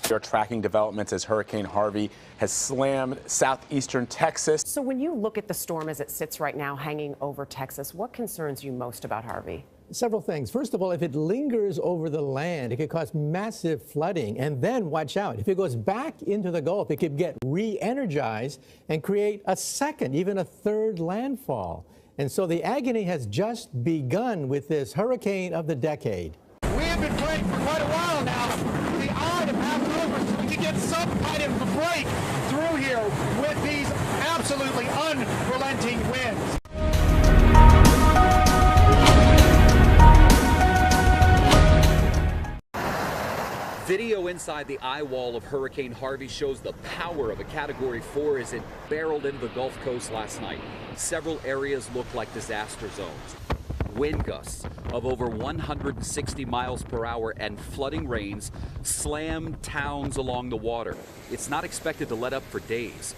They're tracking developments as Hurricane Harvey has slammed southeastern Texas. So when you look at the storm as it sits right now hanging over Texas, what concerns you most about Harvey? Several things. First of all, if it lingers over the land, it could cause massive flooding. And then, watch out, if it goes back into the Gulf, it could get re-energized and create a second, even a third landfall. And so the agony has just begun with this hurricane of the decade. We have been praying for quite a while now for the eye to pass over so we can get some kind of a break through here with these absolutely unrelenting winds. Video inside the eye wall of Hurricane Harvey shows the power of a Category 4 as it barreled into the Gulf Coast last night. Several areas look like disaster zones. Wind gusts of over 160 miles per hour and flooding rains slammed towns along the water. It's not expected to let up for days.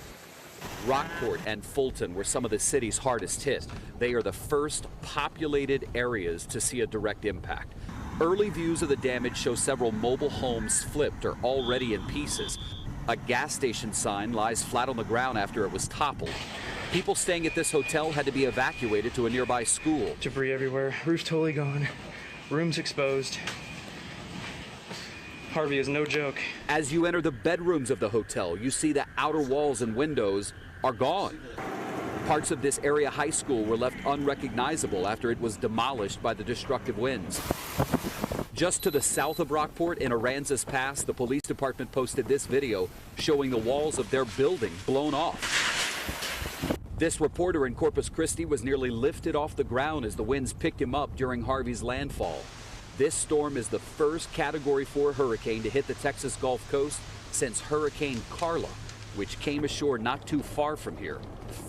Rockport and Fulton were some of the city's hardest hit. They are the first populated areas to see a direct impact. Early views of the damage show several mobile homes flipped or already in pieces. A gas station sign lies flat on the ground after it was toppled. People staying at this hotel had to be evacuated to a nearby school. Debris everywhere, roof totally gone, rooms exposed. Harvey is no joke. As you enter the bedrooms of the hotel, you see the outer walls and windows are gone. Parts of this area high school were left unrecognizable after it was demolished by the destructive winds. Just to the south of Rockport in Aransas Pass, the police department posted this video showing the walls of their building blown off. This reporter in Corpus Christi was nearly lifted off the ground as the winds picked him up during Harvey's landfall. This storm is the first Category 4 hurricane to hit the Texas Gulf Coast since Hurricane Carla, which came ashore not too far from here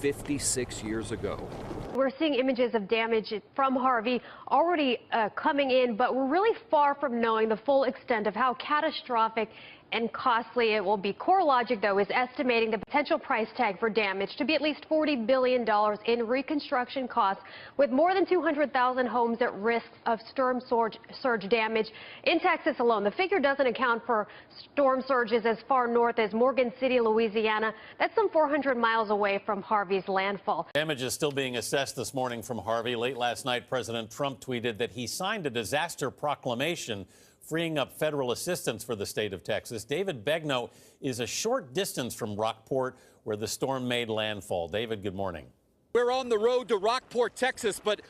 56 years ago. We're seeing images of damage from Harvey already coming in, but we're really far from knowing the full extent of how catastrophic and costly it will be. CoreLogic, though, is estimating the potential price tag for damage to be at least $40 billion in reconstruction costs, with more than 200,000 homes at risk of storm surge damage in Texas alone. The figure doesn't account for storm surges as far north as Morgan City, Louisiana. That's some 400 miles away from Harvey's landfall. Damage is still being assessed this morning from Harvey. Late last night, President Trump tweeted that he signed a disaster proclamation freeing up federal assistance for the state of Texas. David Begnaud is a short distance from Rockport, where the storm made landfall. David, good morning. We're on the road to Rockport, Texas, but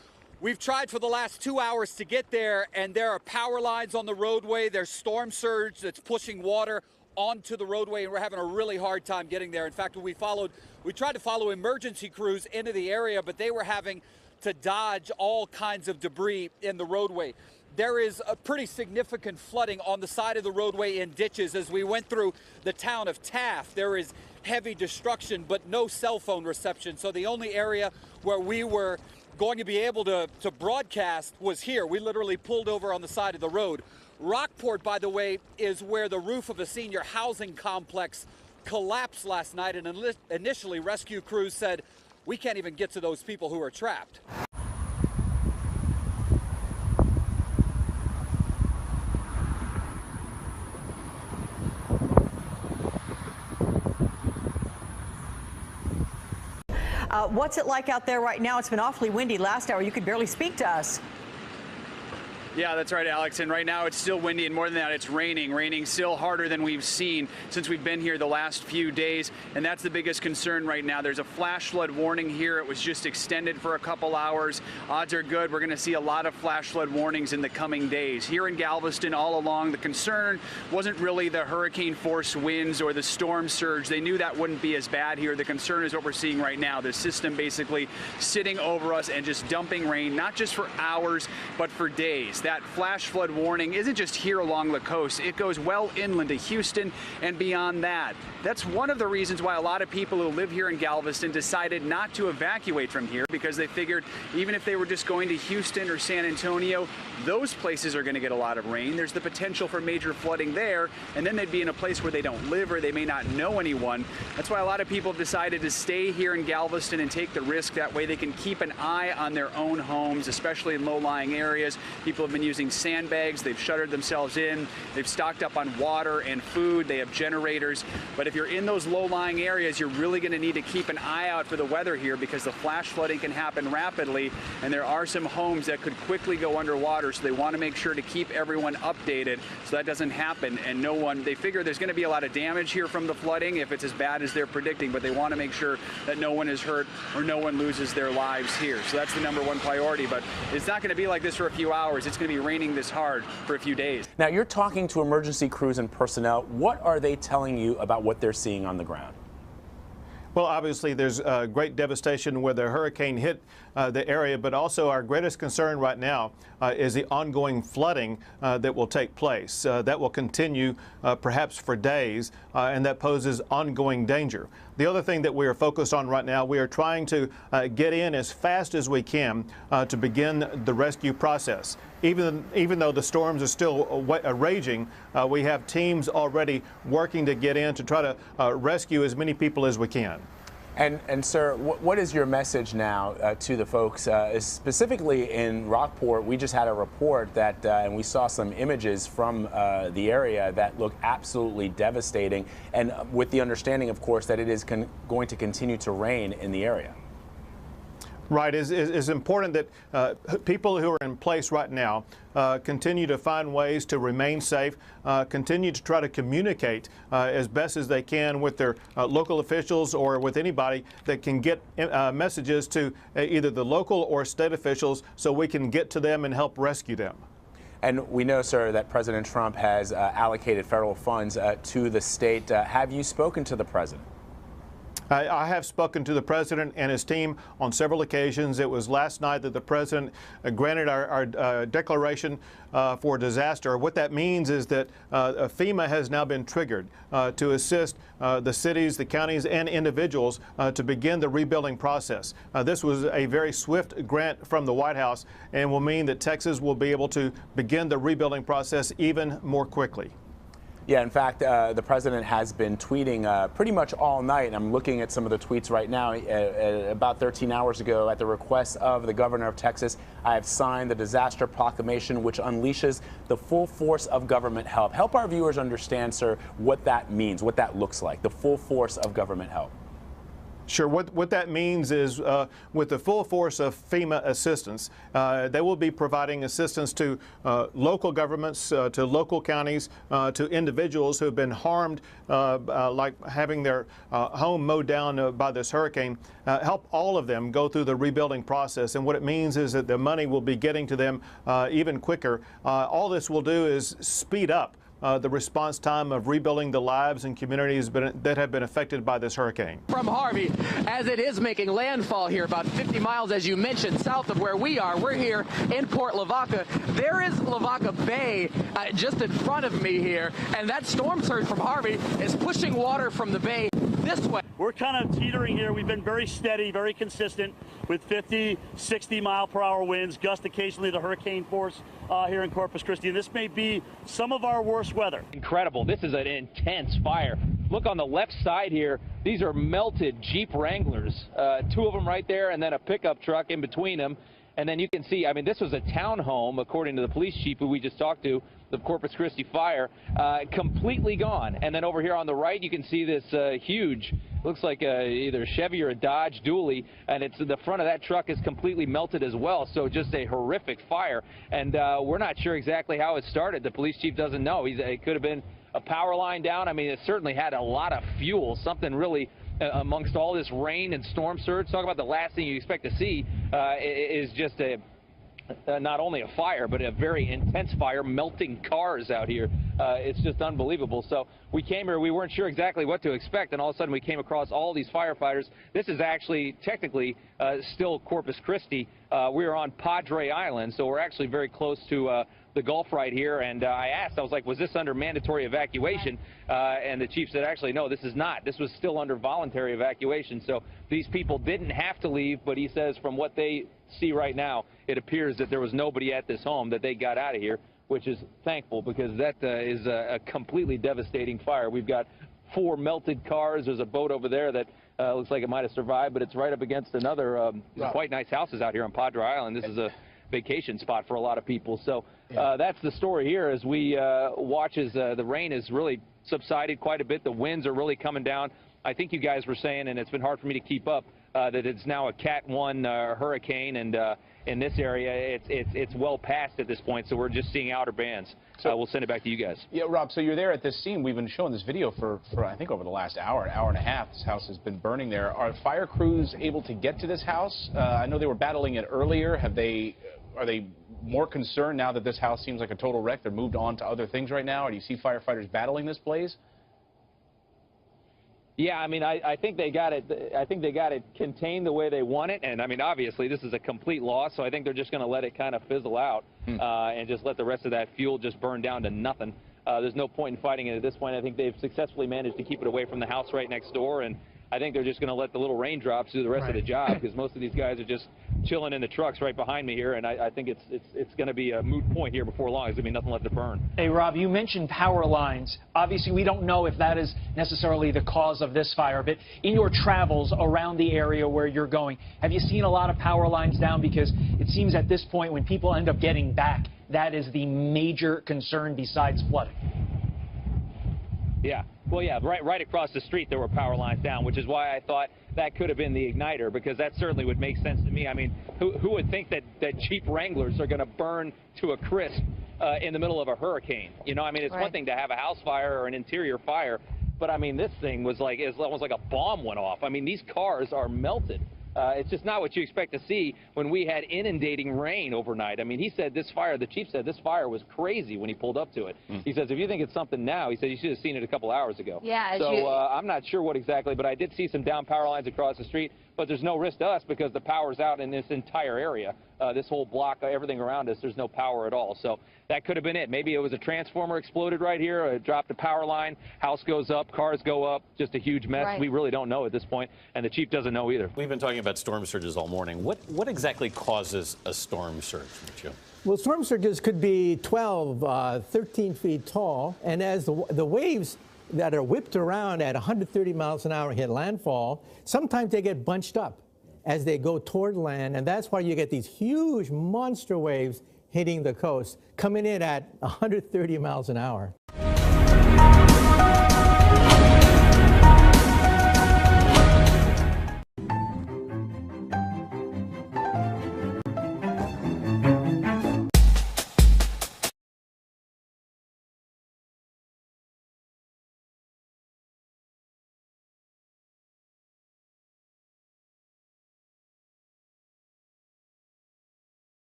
we've tried for the last 2 hours to get there, and there are power lines on the roadway. There's storm surge that's pushing water onto the roadway, and we're having a really hard time getting there. In fact, we tried to follow emergency crews into the area, but they were having to dodge all kinds of debris in the roadway. There is a pretty significant flooding on the side of the roadway in ditches. As we went through the town of Taft, there is heavy destruction, but no cell phone reception. So the only area where we were going to be able to broadcast was here. We literally pulled over on the side of the road. Rockport, by the way, is where the roof of a senior housing complex collapsed last night, and initially rescue crews said, we can't even get to those people who are trapped. What's it like out there right now? It's been awfully windy. Last hour, you could barely speak to us. Yeah, that's right, Alex. And right now it's still windy, and more than that, it's raining still harder than we've seen since we've been here the last few days. And that's the biggest concern right now. There's a flash flood warning here. It was just extended for a couple hours. Odds are good. We're going to see a lot of flash flood warnings in the coming days. Here in Galveston, all along, the concern wasn't really the hurricane force winds or the storm surge. They knew that wouldn't be as bad here. The concern is what we're seeing right now. The system basically sitting over us and just dumping rain, not just for hours, but for days. That flash flood warning isn't just here along the coast. It goes well inland to Houston and beyond that. That's one of the reasons why a lot of people who live here in Galveston decided not to evacuate from here, because they figured even if they were just going to Houston or San Antonio, those places are going to get a lot of rain. There's the potential for major flooding there, and then they'd be in a place where they don't live or they may not know anyone. That's why a lot of people have decided to stay here in Galveston and take the risk. That way they can keep an eye on their own homes, especially in low-lying areas. People have have been using sandbags. They've shuttered themselves in. They've stocked up on water and food. They have generators. But if you're in those low-lying areas, you're really going to need to keep an eye out for the weather here, because the flash flooding can happen rapidly, and there are some homes that could quickly go underwater. So they want to make sure to keep everyone updated so that doesn't happen. And they figure there's going to be a lot of damage here from the flooding if it's as bad as they're predicting, but they want to make sure that no one is hurt or no one loses their lives here. So that's the #1 priority. But it's not going to be like this for a few hours. It's going to be raining this hard for a few days. Now, you're talking to emergency crews and personnel. What are they telling you about what they're seeing on the ground? Well, obviously, there's great devastation where the hurricane hit the area, but also our greatest concern right now is the ongoing flooding that will take place. That will continue perhaps for days, and that poses ongoing danger. The other thing that we are focused on right now, we are trying to get in as fast as we can to begin the rescue process. Even though the storms are still raging, we have teams already working to get in to try to rescue as many people as we can. And sir, what is your message now to the folks, specifically in Rockport? We just had a report that, and we saw some images from the area that look absolutely devastating, and with the understanding, of course, that it is going to continue to rain in the area. Right. It's important that people who are in place right now continue to find ways to remain safe, continue to try to communicate as best as they can with their local officials or with anybody that can get messages to either the local or state officials so we can get to them and help rescue them. And we know, sir, that President Trump has allocated federal funds to the state. Have you spoken to the president? I have spoken to the president and his team on several occasions. It was last night that the president granted our declaration for disaster. What that means is that FEMA has now been triggered to assist the cities, the counties, and individuals to begin the rebuilding process. This was a very swift grant from the White House and will mean that Texas will be able to begin the rebuilding process even more quickly. Yeah, in fact, the president has been tweeting pretty much all night. And I'm looking at some of the tweets right now. About 13 hours ago, at the request of the governor of Texas, I have signed the disaster proclamation, which unleashes the full force of government help. Help our viewers understand, sir, what that means, what that looks like, the full force of government help. Sure. What that means is with the full force of FEMA assistance, they will be providing assistance to local governments, to local counties, to individuals who have been harmed, like having their home mowed down by this hurricane, help all of them go through the rebuilding process. And what it means is that the money will be getting to them even quicker. All this will do is speed up the response time of rebuilding the lives and communities that have been affected by this hurricane. From Harvey, as it is making landfall here, about 50 miles, as you mentioned, south of where we are. We're here in Port Lavaca. There is Lavaca Bay just in front of me here, and that storm surge from Harvey is pushing water from the bay this way. We're kind of teetering here. We've been very steady, very consistent with 50, 60 mile per hour winds, gust occasionally to hurricane force here in Corpus Christi. And this may be some of our worst weather. Incredible. This is an intense fire. Look on the left side here. These are melted Jeep Wranglers, two of them right there, and then a pickup truck in between them. And then you can see, I mean, this was a townhome, according to the police chief who we just talked to, the Corpus Christi fire, completely gone. And then over here on the right, you can see this huge, looks like either a Chevy or a Dodge dually, and it's the front of that truck is completely melted as well. So just a horrific fire. And we're not sure exactly how it started. The police chief doesn't know. It could have been a power line down. I mean, it certainly had a lot of fuel, something really amongst all this rain and storm surge. Talk about the last thing you expect to see is just not only a fire, but a very intense fire, melting cars out here. It's just unbelievable. So we came here, we weren't sure exactly what to expect, and all of a sudden we came across all these firefighters. This is actually technically still Corpus Christi. We are on Padre Island, so we're actually very close to the Gulf right here. And I asked, I was like, was this under mandatory evacuation? And the chief said, actually, no, this is not. This was still under voluntary evacuation. So these people didn't have to leave, but he says from what they see right now, it appears that there was nobody at this home, that they got out of here, which is thankful, because that is a completely devastating fire. We've got 4 melted cars. There's a boat over there that looks like it might have survived, but it's right up against another quite nice houses out here on Padre Island. This is vacation spot for a lot of people. So that's the story here as we watch as the rain has really subsided quite a bit. The winds are really coming down. I think you guys were saying, and it's been hard for me to keep up, that it's now a Cat 1 hurricane, and in this area, it's well past at this point, so we're just seeing outer bands. So we'll send it back to you guys. Yeah, Rob, so you're there at this scene. We've been showing this video for I think over the last hour and a half. This house has been burning there. Are fire crews able to get to this house? I know they were battling it earlier. Are they more concerned now that this house seems like a total wreck? They're moved on to other things right now? Or do you see firefighters battling this blaze? Yeah, I mean, I think they got it. I think they got it contained the way they want it, and I mean, obviously, this is a complete loss. So I think they're just going to let it kind of fizzle out and just let the rest of that fuel just burn down to nothing. There's no point in fighting it at this point. I think they've successfully managed to keep it away from the house right next door, and I think they're just going to let the little raindrops do the rest of the job, because most of these guys are just chilling in the trucks right behind me here, and I think it's going to be a moot point here before long. There's going to be nothing left to burn. Hey, Rob, you mentioned power lines. Obviously, we don't know if that is necessarily the cause of this fire, but in your travels around the area where you're going, have you seen a lot of power lines down? Because it seems at this point, when people end up getting back, that is the major concern besides flooding. Yeah. Well, yeah, right across the street there were power lines down, which is why I thought that could have been the igniter, because that certainly would make sense to me. I mean, who would think that Jeep Wranglers are going to burn to a crisp in the middle of a hurricane? You know, I mean, it's one thing to have a house fire or an interior fire, but I mean, this thing was like, it's almost like a bomb went off. I mean, these cars are melted. It's just not what you expect to see when we had inundating rain overnight. I mean, he said this fire, the chief said this fire was crazy when he pulled up to it. He says, if you think it's something now, he said you should have seen it a couple hours ago. Yeah. So I'm not sure what exactly, but I did see some down power lines across the street. But there's no risk to us because the power's out in this entire area. This whole block, everything around us, there's no power at all. So that could have been it. Maybe it was a transformer exploded right here, it dropped a power line, house goes up, cars go up, just a huge mess. We really don't know at this point, and the chief doesn't know either. We've been talking about storm surges all morning. What exactly causes a storm surge, Mitchell? Well, storm surges could be 12, 13 feet tall, and as the waves that are whipped around at 130 miles an hour hit landfall, sometimes they get bunched up as they go toward land, and that's why you get these huge monster waves hitting the coast, coming in at 130 miles an hour.